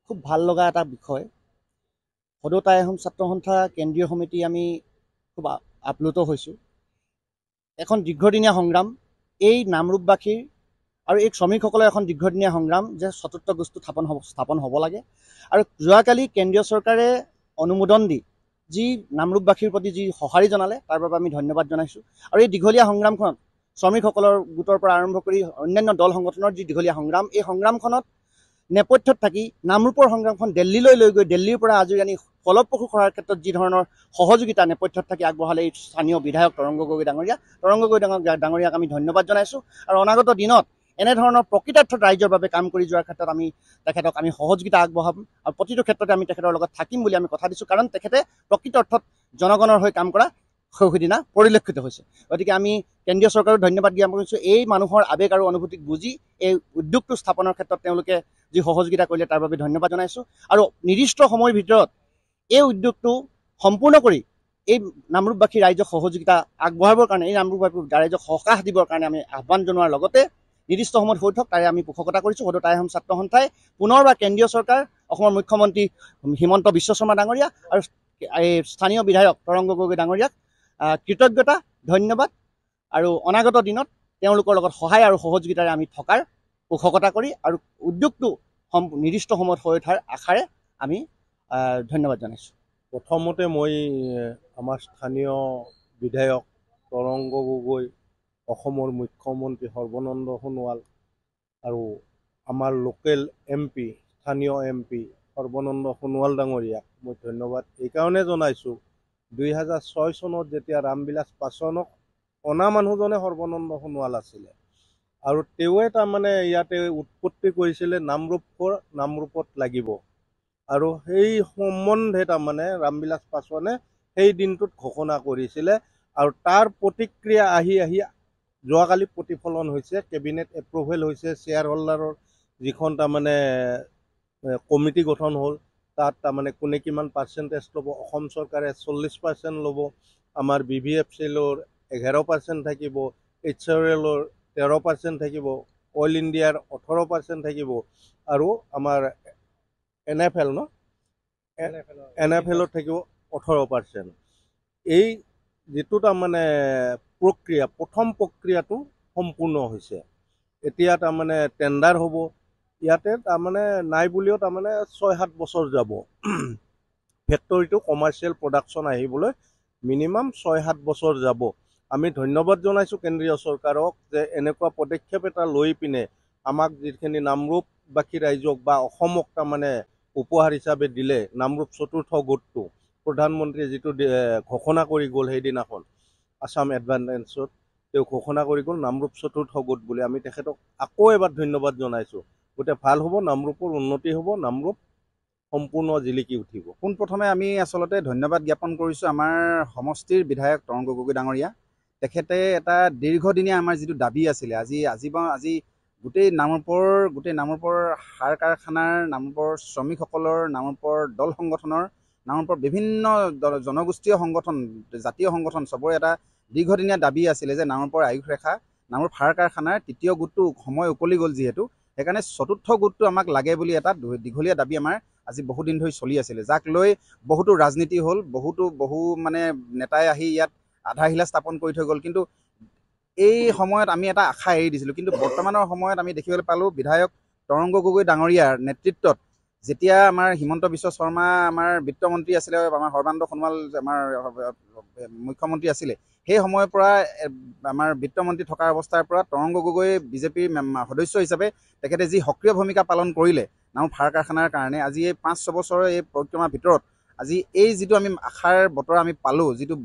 খুব ভাল লগা এটা বিষয়। সদৌ আহোম ছাত্ৰ সন্থা কেন্দ্ৰীয় সমিতি আমি খুব আপ্লুত হৈছোঁ। এখন দীৰ্ঘদিনীয়া সংগ্ৰাম, এই নামৰূপবাসীৰ আৰু এই শ্ৰমিকসকলৰ এখন দীৰ্ঘদিনীয়া সংগ্ৰাম যে চতুৰ্থ গোষ্ঠী স্থাপন হ'ব লাগে। আৰু যোৱাকালি কেন্দ্ৰীয় চৰকাৰে অনুমোদন দি যি নামৰূপবাসীৰ প্ৰতি যি সঁহাৰি জনালে তাৰ বাবে আমি ধন্যবাদ জনাইছোঁ। আৰু এই দীঘলীয়া সংগ্ৰামখনত শ্ৰমিকসকলৰ গোটৰ পৰা আৰম্ভ কৰি অন্যান্য দল সংগঠনৰ যি দীঘলীয়া সংগ্ৰাম, এই সংগ্ৰামখনত নেপথ্যত থাকি নামৰূপৰ সংগ্ৰামখন দিল্লীলৈ লৈ গৈ দিল্লীৰ পৰা আজৰি আনি ফলপ্ৰসূ কৰাৰ ক্ষেত্ৰত যি ধৰণৰ সহযোগিতা নেপথ্যত থাকি আগবঢ়ালে এই স্থানীয় বিধায়ক তৰংগ গগৈ ডাঙৰীয়াক আমি ধন্যবাদ জনাইছোঁ। আৰু অনাগত দিনত এনেধৰণৰ প্ৰকৃতাৰ্থত ৰাইজৰ বাবে কাম কৰি যোৱাৰ ক্ষেত্ৰত আমি তেখেতক আমি সহযোগিতা আগবঢ়াম আৰু প্ৰতিটো ক্ষেত্ৰতে আমি তেখেতৰ লগত থাকিম বুলি আমি কথা দিছোঁ। কাৰণ তেখেতে প্ৰকৃত অৰ্থত জনগণৰ হৈ কাম কৰা সেইদিনা পৰিলক্ষিত হৈছে। গতিকে আমি কেন্দ্ৰীয় চৰকাৰক ধন্যবাদ জ্ঞাপন কৰিছোঁ। এই মানুহৰ আৱেগ আৰু অনুভূতিক বুজি এই উদ্যোগটো স্থাপনৰ ক্ষেত্ৰত তেওঁলোকে যি সহযোগিতা কৰিলে তাৰ বাবে ধন্যবাদ জনাইছোঁ। আৰু নিৰ্দিষ্ট সময়ৰ ভিতৰত এই উদ্যোগটো সম্পূৰ্ণ কৰি এই নামৰূপবাসী ৰাইজক সহযোগিতা আগবঢ়াবৰ কাৰণে, এই নামৰূপবাসী ৰাইজক সকাহ দিবৰ কাৰণে আমি আহ্বান জনোৱাৰ লগতে নিৰ্দিষ্ট সময়ত হৈ থক তাৰে আমি পোষকতা কৰিছোঁ। সদৌ আহোম ছাত্ৰ সন্থাই পুনৰবাৰ কেন্দ্ৰীয় চৰকাৰ, অসমৰ মুখ্যমন্ত্ৰী হিমন্ত বিশ্ব শৰ্মা ডাঙৰীয়া আৰু এই স্থানীয় বিধায়ক তৰংগ গগৈ ডাঙৰীয়াক কৃতজ্ঞতা, ধন্যবাদ। আৰু অনাগত দিনত তেওঁলোকৰ লগত সহায় আৰু সহযোগিতাৰে আমি থকাৰ পোষকতা কৰি আৰু উদ্যোগটো নিৰ্দিষ্ট সময়ত হৈ উঠাৰ আশাৰে আমি ধন্যবাদ জনাইছোঁ। প্ৰথমতে মই আমাৰ স্থানীয় বিধায়ক তৰংগ গগৈ, অসমৰ মুখ্যমন্ত্ৰী সৰ্বানন্দ সোণোৱাল আৰু আমাৰ লোকেল MP, স্থানীয় MP সৰ্বানন্দ সোণোৱাল ডাঙৰীয়াক মই ধন্যবাদ এইকাৰণে জনাইছোঁ। 2006 চনত যেতিয়া ৰামবিলাস পাছোৱানক অনা মানুহজনে সৰ্বানন্দ সোণোৱাল আছিলে আৰু তেওঁৱে তাৰমানে ইয়াতে উৎপত্তি কৰিছিলে নামৰূপত লাগিব। আৰু সেই সম্বন্ধে তাৰমানে ৰামবিলাস পাছোৱানে সেই দিনটোত ঘোষণা কৰিছিলে আৰু তাৰ প্ৰতিক্ৰিয়া আহি যোৱাকালি প্ৰতিফলন হৈছে, কেবিনেট এপ্ৰুভেল হৈছে, শ্বেয়াৰ হোল্ডাৰৰ যিখন তাৰমানে কমিটি গঠন হ'ল তাত তাৰমানে কোনে কিমান পাৰ্চেণ্টেজ ল'ব। অসম চৰকাৰে 40% ল'ব, আমাৰ BVFCLৰ 11% থাকিব, HRLৰ 13% থাকিব, অইল ইণ্ডিয়াৰ 18% থাকিব আৰু আমাৰ NFL থাকিব 18%। এই যিটো তাৰমানে প্ৰক্ৰিয়া, প্ৰথম প্ৰক্ৰিয়াটো সম্পূৰ্ণ হৈছে। এতিয়া তাৰমানে টেণ্ডাৰ হ'ব। ইয়াতে তাৰমানে নাই বুলিও তাৰমানে 6-7 বছৰ যাব। ফেক্টৰীটো কমাৰ্চিয়েল প্ৰডাকশ্যন আহিবলৈ মিনিমাম 6-7 বছৰ যাব। আমি ধন্যবাদ জনাইছোঁ কেন্দ্ৰীয় চৰকাৰক যে এনেকুৱা পদক্ষেপ এটা লৈ পিনে আমাক যিখিনি নামৰূপবাসী ৰাইজক বা অসমক তাৰমানে উপহাৰ হিচাপে দিলে, নামৰূপ চতুৰ্থ গোটটো প্ৰধানমন্ত্ৰীয়ে যিটো ঘোষণা কৰি গ'ল সেইদিনাখন আছাম এডভান্সত তেওঁ ঘোষণা কৰি গ'ল নামৰূপ চতুৰ্থ গোট বুলি। আমি তেখেতক আকৌ এবাৰ ধন্যবাদ জনাইছোঁ। গতিকে ভাল হ'ব, নামৰূপৰ উন্নতি হ'ব, নামৰূপ সম্পূৰ্ণ জিলিকি উঠিব। পোনপ্ৰথমে আমি আচলতে ধন্যবাদ জ্ঞাপন কৰিছোঁ আমাৰ সমষ্টিৰ বিধায়ক তৰংগ গগৈ ডাঙৰীয়া। তেখেতে এটা দীৰ্ঘদিনীয়া আমাৰ যিটো দাবী আছিলে, আজি গোটেই নামৰূপৰ সাৰ কাৰখানাৰ, নামৰূপৰ শ্ৰমিকসকলৰ, নামৰূপৰ দল সংগঠনৰ, নামৰূপৰ বিভিন্ন জনগোষ্ঠীয় সংগঠন, জাতীয় সংগঠন চবৰে এটা দীৰ্ঘদিনীয়া দাবী আছিলে যে নামৰূপৰ আয়ুস ৰেখা, নামৰূপ সাৰ কাৰখানাৰ তৃতীয় গোটটো সময় উকলি গ'ল যিহেতু, সেইকাৰণে চতুৰ্থ গোটটো আমাক লাগে বুলি এটা দীঘলীয়া দাবী আমাৰ আজি বহুদিন ধৰি চলি আছিলে, যাক লৈ বহুতো ৰাজনীতি হ'ল, বহু মানে নেতাই আহি ইয়াত আধাৰশিলা স্থাপন কৰি থৈ গ'ল। কিন্তু এই সময়ত আমি এটা আশা এৰি দিছিলোঁ। কিন্তু বৰ্তমানৰ সময়ত আমি দেখিবলৈ পালোঁ বিধায়ক তৰংগ গগৈ ডাঙৰীয়াৰ নেতৃত্বত যেতিয়া আমাৰ হিমন্ত বিশ্ব শৰ্মা আমাৰ বিত্তমন্ত্ৰী আছিলে, আমাৰ সৰ্বানন্দ সোণোৱাল আমাৰ মুখ্যমন্ত্ৰী আছিলে, সেই সময়ৰ পৰা আমাৰ বিত্তমন্ত্ৰী থকাৰ অৱস্থাৰ পৰা তৰংগ গগৈ বিজেপিৰ সদস্য হিচাপে তেখেতে যি সক্ৰিয় ভূমিকা পালন কৰিলে নামৰূপ সাৰ কাৰখানাৰ কাৰণে, আজি এই 5-6 বছৰৰ এই পৰিক্ৰমাৰ ভিতৰত আজি এই যিটো আমি আশাৰ বতৰ আমি পালোঁ, যিটো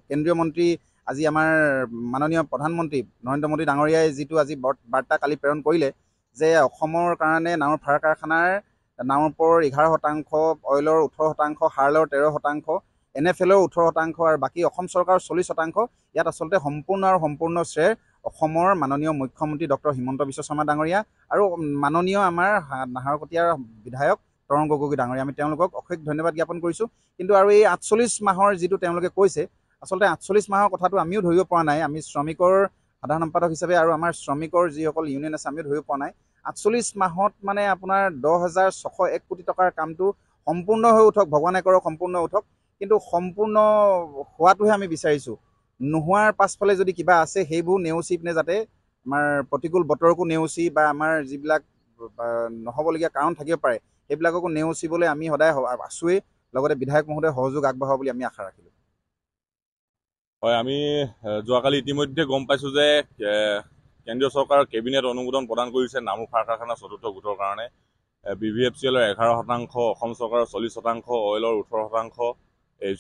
কেন্দ্ৰীয় মন্ত্ৰী আজি আমাৰ মাননীয় প্ৰধানমন্ত্ৰী নৰেন্দ্ৰ মোদী ডাঙৰীয়াই যিটো আজি বাৰ্তা কালি প্ৰেৰণ কৰিলে যে অসমৰ কাৰণে নামৰূপ সাৰ কাৰখানাৰ নামৰূপৰ 11%, অইলৰ 18%, সাৰলৰ 13%, NFL-ৰ 18% আৰু বাকী অসম চৰকাৰৰ 40%, ইয়াত আচলতে সম্পূৰ্ণ শ্ৰেয় অসমৰ মাননীয় মুখ্যমন্ত্ৰী ডক্টৰ হিমন্ত বিশ্ব শৰ্মা ডাঙৰীয়া আৰু মাননীয় আমাৰ নাহৰকটীয়াৰ বিধায়ক তৰংগ গগৈ ডাঙৰীয়া। আমি তেওঁলোকক অশেষ ধন্যবাদ জ্ঞাপন কৰিছোঁ। কিন্তু আৰু এই 48 মাহৰ যিটো তেওঁলোকে কৈছে, আচলতে 48 মাহৰ কথাটো আমিও ধৰিব পৰা নাই। আমি শ্ৰমিকৰ সাধাৰণ সম্পাদক হিচাপে আৰু আমাৰ শ্ৰমিকৰ যিসকল ইউনিয়ন আছে আমিও ধৰিব পৰা নাই 48 মাহত মানে আপোনাৰ 10,601 কোটি টকাৰ কামটো সম্পূৰ্ণ হৈ উঠক, ভগৱানে কৰক সম্পূৰ্ণ উঠক, কিন্তু সম্পূৰ্ণ হোৱাটোহে আমি বিচাৰিছোঁ। নোহোৱাৰ পাছফালে যদি কিবা আছে সেইবোৰ নেওচি পিনে যাতে আমাৰ প্ৰতিকূল বতৰকো নেওচি বা আমাৰ যিবিলাক নহ'বলগীয়া কাৰণ থাকিব পাৰে সেইবিলাককো নেওচিবলৈ আমি সদায় আছোৱেই, লগতে বিধায়ক মহোদয়ে সহযোগ আগবঢ়াব বুলি আমি আশা ৰাখিলোঁ। হয়, আমি যোৱাকালি ইতিমধ্যে গম পাইছোঁ যে কেন্দ্ৰীয় চৰকাৰৰ কেবিনেট অনুমোদন প্ৰদান কৰিছে নামৰূপ সাৰ কাৰখানা চতুৰ্থ গোটৰ কাৰণে। BVFCLৰ 11%, অসম চৰকাৰৰ 40%, অইলৰ 18%,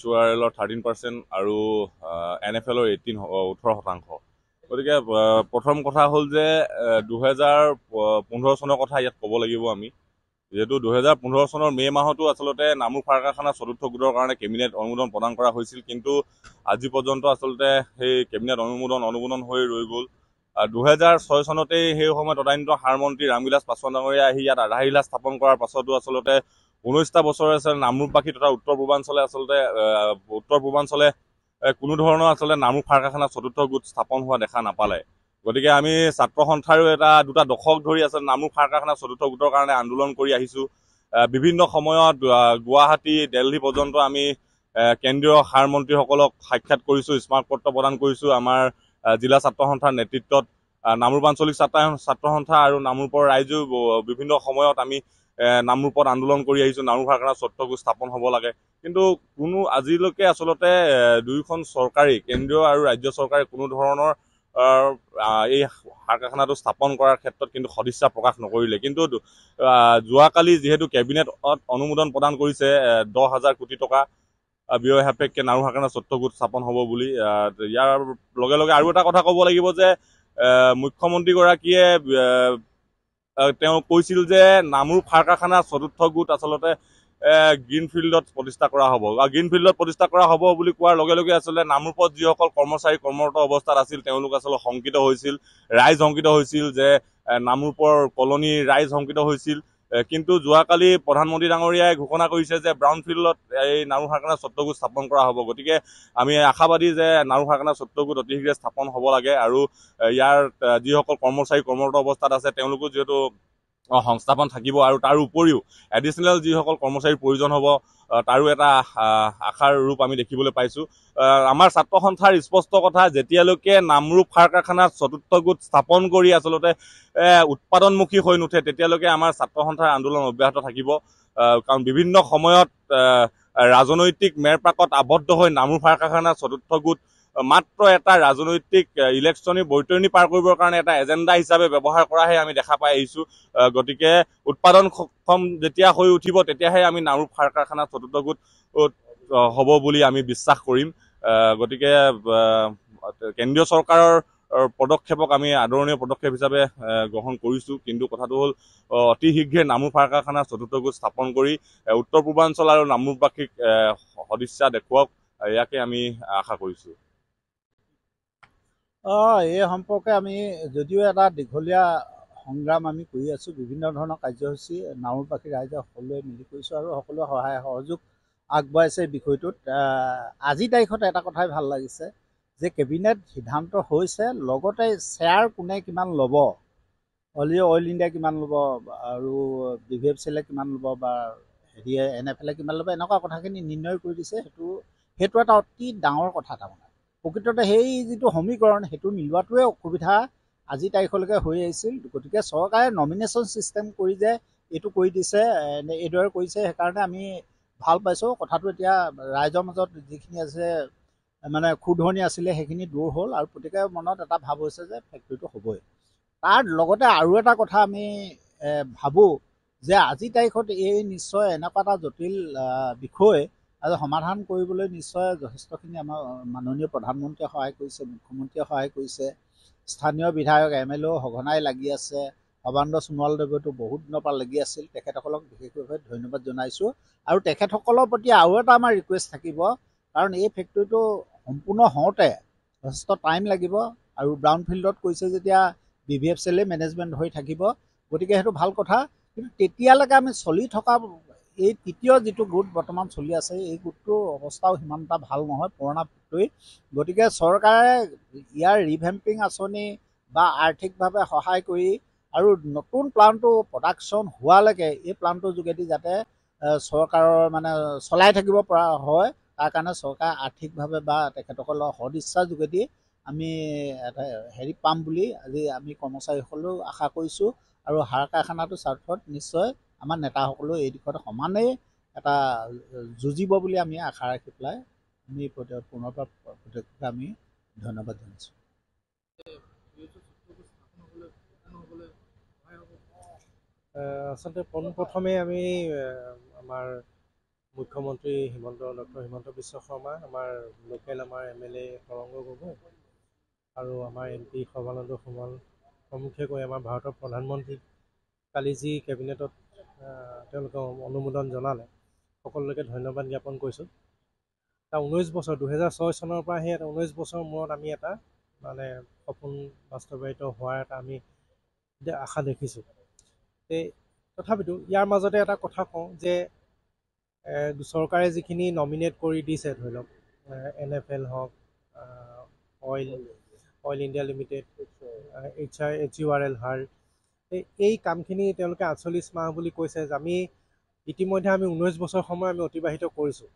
HORLৰ 13% আৰু NFLৰ 18% গতিকে প্ৰথম কথা হ'ল যে 2015 চনৰ কথা ইয়াত ক'ব লাগিব আমি, যিহেতু 2015 চনৰ মে' মাহতো আচলতে নামৰূপ সাৰ কাৰখানা চতুৰ্থ গোটৰ কাৰণে কেবিনেট অনুমোদন প্ৰদান কৰা হৈছিল, কিন্তু আজি পৰ্যন্ত আচলতে সেই কেবিনেট অনুমোদন হৈ ৰৈ গ'ল। 2006 চনতেই সেই সময়ত তদানীন্তন সাৰ মন্ত্ৰী ৰামবিলাস পাছোৱান ডাঙৰীয়া আহি ইয়াত আধাৰশিলা স্থাপন কৰাৰ পাছতো আচলতে 19টা বছৰে আচলতে নামৰূপবাসী তথা উত্তৰ পূৰ্বাঞ্চলে কোনো ধৰণৰ আচলতে নামৰূপ সাৰ কাৰখানা চতুৰ্থ গোট স্থাপন হোৱা দেখা নাপালে। গতিকে আমি ছাত্ৰ সন্থাৰো দুটা দশক ধৰি আচলতে নামৰূপ সাৰ কাৰখানা চতুৰ্থ গোটৰ কাৰণে আন্দোলন কৰি আহিছোঁ। বিভিন্ন সময়ত গুৱাহাটী, দিল্লী পৰ্যন্ত আমি কেন্দ্ৰীয় সাৰ মন্ত্ৰীসকলক সাক্ষাৎ কৰিছোঁ, স্মাৰকপত্ৰ প্ৰদান কৰিছোঁ। আমাৰ জিলা ছাত্ৰ সন্থাৰ নেতৃত্বত নামৰূপ আঞ্চলিক ছাত্ৰ সন্থা আৰু নামৰূপৰ ৰাইজেও বিভিন্ন সময়ত আমি নামৰূপত আন্দোলন কৰি আহিছোঁ, নামৰূপ সাৰ কাৰখানা চতুৰ্থ গোট স্থাপন হ'ব লাগে। কিন্তু কোনো আজিলৈকে আচলতে দুয়োখন চৰকাৰেই, কেন্দ্ৰীয় আৰু ৰাজ্য চৰকাৰে কোনো ধৰণৰ এই সাৰ কাৰখানাটো স্থাপন কৰাৰ ক্ষেত্ৰত কিন্তু সদিচ্ছা প্ৰকাশ নকৰিলে। কিন্তু যোৱাকালি যিহেতু কেবিনেটত অনুমোদন প্ৰদান কৰিছে 10,000 কোটি টকা ব্যয় সাপেক্ষে নামৰূপ সাৰ কাৰখানা চতুৰ্থ গোট স্থাপন হ'ব বুলি, ইয়াৰ লগে লগে আৰু এটা কথা ক'ব লাগিব যে মুখ্যমন্ত্ৰীগৰাকীয়ে তেওঁ কৈছিল যে নামৰূপ সাৰ কাৰখানা চতুৰ্থ গোট আচলতে গ্ৰীণফিল্ডত প্ৰতিষ্ঠা কৰা হ'ব। গ্ৰীণফিল্ডত প্ৰতিষ্ঠা কৰা হ'ব বুলি কোৱাৰ লগে লগে আচলতে নামৰূপত যিসকল কৰ্মচাৰী কৰ্মৰত অৱস্থাত আছিল তেওঁলোক আচলতে শংকিত হৈছিল, ৰাইজ শংকিত হৈছিল যে নামৰূপৰ কলনীৰ ৰাইজ শংকিত হৈছিল। কিন্তু যোৱাকালি প্ৰধানমন্ত্ৰী ডাঙৰীয়াই ঘোষণা কৰিছে যে ব্ৰাউনফিল্ডত এই নামৰূপ সাৰ কাৰখানা চতুৰ্থ গোট স্থাপন কৰা হ'ব। গতিকে আমি আশাবাদী যে নামৰূপ সাৰ কাৰখানা চতুৰ্থ গোট অতি শীঘ্ৰে স্থাপন হ'ব লাগে, আৰু ইয়াৰ যিসকল কৰ্মচাৰী কৰ্মৰত অৱস্থাত আছে তেওঁলোকো যিহেতু সংস্থাপন থাকিব, আৰু তাৰ উপৰিও এডিশ্যনেল যিসকল কৰ্মচাৰীৰ প্ৰয়োজন হ'ব তাৰো এটা আশাৰ ৰূপ আমি দেখিবলৈ পাইছোঁ। আমাৰ ছাত্ৰ সন্থাৰ স্পষ্ট কথা, যেতিয়ালৈকে নামৰূপ সাৰ কাৰখানা চতুৰ্থ গোট স্থাপন কৰি আচলতে উৎপাদনমুখী হৈ নুঠে তেতিয়ালৈকে আমাৰ ছাত্ৰ সন্থাৰ আন্দোলন অব্যাহত থাকিব। কাৰণ বিভিন্ন সময়ত ৰাজনৈতিক মেৰপাকত আবদ্ধ হৈ নামৰূপ সাৰ কাৰখানা চতুৰ্থ গোট মাত্ৰ এটা ৰাজনৈতিক ইলেকশ্যনী বৈতৰণি পাৰ কৰিবৰ কাৰণে এটা এজেণ্ডা হিচাপে ব্যৱহাৰ কৰাহে আমি দেখা পাই আহিছোঁ। গতিকে উৎপাদন সক্ষম যেতিয়া হৈ উঠিব তেতিয়াহে আমি নামৰূপ সাৰ কাৰখানা চতুৰ্থ গোট হ'ব বুলি আমি বিশ্বাস কৰিম। গতিকে কেন্দ্ৰীয় চৰকাৰৰ পদক্ষেপক আমি আদৰণীয় পদক্ষেপ হিচাপে গ্ৰহণ কৰিছোঁ, কিন্তু কথাটো হ'ল অতি শীঘ্ৰে নামৰূপ সাৰ কাৰখানা চতুৰ্থ গোট স্থাপন কৰি উত্তৰ পূৰ্বাঞ্চল আৰু নামৰূপবাসীক সদিচ্ছা দেখুৱাওক, ইয়াকে আমি আশা কৰিছোঁ। এই সম্পৰ্কে আমি যদিও এটা দীঘলীয়া সংগ্ৰাম আমি কৰি আছোঁ, বিভিন্ন ধৰণৰ কাৰ্যসূচী নামৰূপবাসী ৰাইজে সকলোৱে মিলি কৰিছোঁ আৰু সকলোৱে সহায় সহযোগ আগবঢ়াইছে বিষয়টোত। আজিৰ তাৰিখত এটা কথাই ভাল লাগিছে যে কেবিনেট সিদ্ধান্ত হৈছে, লগতে শ্বেয়াৰ কোনে কিমান ল'ব, অইল ইণ্ডিয়া কিমান ল'ব আৰু BVFCL কিমান ল'ব বা NFL কিমান ল'ব, এনেকুৱা কথাখিনি নিৰ্ণয় কৰি দিছে। সেইটো এটা অতি ডাঙৰ কথা। তাৰমানে প্ৰকৃততে সেই যিটো সমীকৰণ সেইটো মিলোৱাটোৱে অসুবিধা আজিৰ তাৰিখলৈকে হৈ আহিছিল। গতিকে চৰকাৰে নমিনেশ্যন ছিষ্টেম কৰি যে এইটো কৰি দিছে, এইদৰে কৰিছে, সেইকাৰণে আমি ভাল পাইছোঁ। কথাটো এতিয়া ৰাইজৰ মাজত যিখিনি আছে মানে ক্ষুধনি আছিলে সেইখিনি দূৰ হ'ল, আৰু প্ৰত্যেকৰে মনত এটা ভাৱ হৈছে যে ফেক্টৰীটো হ'বই। তাৰ লগতে আৰু এটা কথা আমি ভাবোঁ যে আজিৰ তাৰিখত এই নিশ্চয় এনেকুৱা এটা জটিল বিষয় আৰু সমাধান কৰিবলৈ নিশ্চয় যথেষ্টখিনি আমাৰ মাননীয় প্ৰধানমন্ত্ৰীয়ে সহায় কৰিছে, মুখ্যমন্ত্ৰীয়ে সহায় কৰিছে, স্থানীয় বিধায়ক MLA সঘনাই লাগি আছে, সৰ্বানন্দ সোণোৱালদেৱেতো বহুত দিনৰ পৰা লাগি আছিল। তেখেতসকলক বিশেষভাৱে ধন্যবাদ জনাইছোঁ। আৰু তেখেতসকলৰ প্ৰতি আৰু এটা আমাৰ ৰিকুৱেষ্ট থাকিব, কাৰণ এই ফেক্টৰীটো সম্পূৰ্ণ হওঁতে যথেষ্ট টাইম লাগিব, আৰু ব্ৰাউনফিল্ডত কৈছে যেতিয়া BVFCL মেনেজমেণ্ট হৈ থাকিব, গতিকে সেইটো ভাল কথা। কিন্তু তেতিয়ালৈকে আমি চলি থকা এই তৃতীয় যিটো গোট বৰ্তমান চলি আছে, এই গোটটোৰ অৱস্থাও সিমান এটা ভাল নহয়, পুৰণা ফেক্টৰী। গতিকে চৰকাৰে ইয়াৰ ৰিভেম্পিং আঁচনি বা আৰ্থিকভাৱে সহায় কৰি আৰু নতুন প্লানটো প্ৰডাকশ্যন হোৱালৈকে এই প্লানটোৰ যোগেদি যাতে চৰকাৰৰ মানে চলাই থাকিব পৰা হয়, তাৰ কাৰণে চৰকাৰে আৰ্থিকভাৱে বা তেখেতসকলৰ সদিচ্ছাৰ যোগেদি আমি এটা হেৰি পাম বুলি আজি আমি কৰ্মচাৰীসকলেও আশা কৰিছোঁ। আৰু হাড় কাৰখানাটোৰ স্বাৰ্থত নিশ্চয় আমাৰ নেতাসকলেও এই দিশত সমানেই এটা যুঁজিব বুলি আমি আশা ৰাখি পেলাই আমি পুনৰবাৰ প্ৰত্যেককে আমি ধন্যবাদ জনাইছোঁ। আচলতে পোনপ্ৰথমে আমি আমাৰ মুখ্যমন্ত্ৰী ডক্টৰ হিমন্ত বিশ্ব শৰ্মা, আমাৰ লোকেল আমাৰ MLA তৰংগ গগৈ আৰু আমাৰ MP সৰ্বানন্দ সোণোৱাল প্ৰমুখ্যে কৈ আমাৰ ভাৰতৰ প্ৰধানমন্ত্ৰী কালি যি কেবিনেটত তেওঁলোকে অনুমোদন জনালে, সকলোকে ধন্যবাদ জ্ঞাপন কৰিছোঁ। এটা 19 বছৰ 2006 চনৰ পৰা সেই 19 বছৰৰ মূৰত আমি এটা মানে সপোন বাস্তৱায়িত হোৱাৰ এটা আমি আশা দেখিছোঁ। তথাপিতো ইয়াৰ মাজতে এটা কথা কওঁ যে চৰকাৰে যিখিনি নমিনেট কৰি দিছে, ধৰি লওক NFL হওক, oil India limited, HURL hard, এই কামখিনি তেওঁলোকে 48 মাহ বুলি কৈছে। যে আমি ইতিমধ্যে আমি 19 বছৰ সময় আমি অতিবাহিত কৰিছোঁ।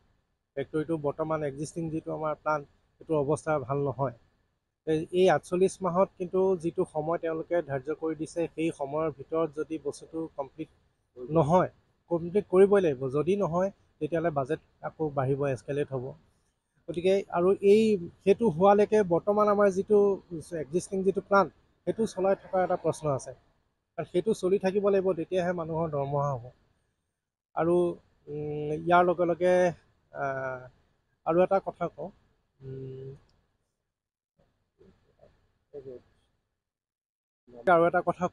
ফেক্টৰীটো বৰ্তমান এক্সিষ্টিং যিটো আমাৰ প্লাণ্ট, সেইটো অৱস্থা ভাল নহয়। এই 48 মাহত কিন্তু যিটো সময় তেওঁলোকে ধাৰ্য কৰি দিছে, সেই সময়ৰ ভিতৰত যদি বস্তুটো কমপ্লিট নহয়, কমপ্লিট কৰিবই লাগিব। যদি নহয় তেতিয়াহ'লে বাজেট আকৌ বাঢ়িব, এস্কেলেট হ'ব। গতিকে আৰু সেইটো হোৱালৈকে বৰ্তমান আমাৰ যিটো এক্সিষ্টিং যিটো প্লাণ্ট, সেইটো চলাই থকাৰ এটা প্ৰশ্ন আছে। আৰু সেইটো চলি থাকিব লাগিব, তেতিয়াহে মানুহৰ দৰমহা হ'ব। আৰু ইয়াৰ লগে লগে আৰু এটা কথা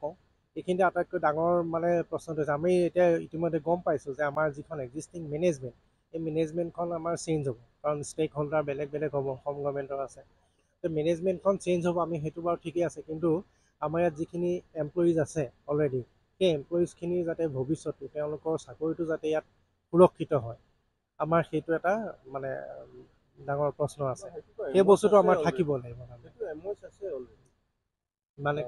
কওঁ, এইখিনিতে আটাইতকৈ ডাঙৰ মানে প্ৰশ্নটো হৈছে, আমি এতিয়া ইতিমধ্যে গম পাইছোঁ যে আমাৰ যিখন এক্সিষ্টিং মেনেজমেণ্ট, এই মেনেজমেণ্টখন আমাৰ চেঞ্জ হ'ব। কাৰণ ষ্টেক হোল্ডাৰ বেলেগ বেলেগ হ'ব, অসম গভৰ্ণমেণ্টৰ আছে। মেনেজমেণ্টখন চেঞ্জ হ'ব, আমি সেইটো বাৰু ঠিকেই আছে। কিন্তু আমাৰ ইয়াত যিখিনি এমপ্লয়িজ আছে অলৰেডি, সেই এমপ্লয়িজখিনিৰ যাতে ভৱিষ্যতে তেওঁলোকৰ চাকৰিটো যাতে ইয়াত সুৰক্ষিত হয়, আমাৰ সেইটো এটা মানে ডাঙৰ প্ৰশ্ন আছে। সেই বস্তুটো আমাৰ থাকিব লাগিব মানে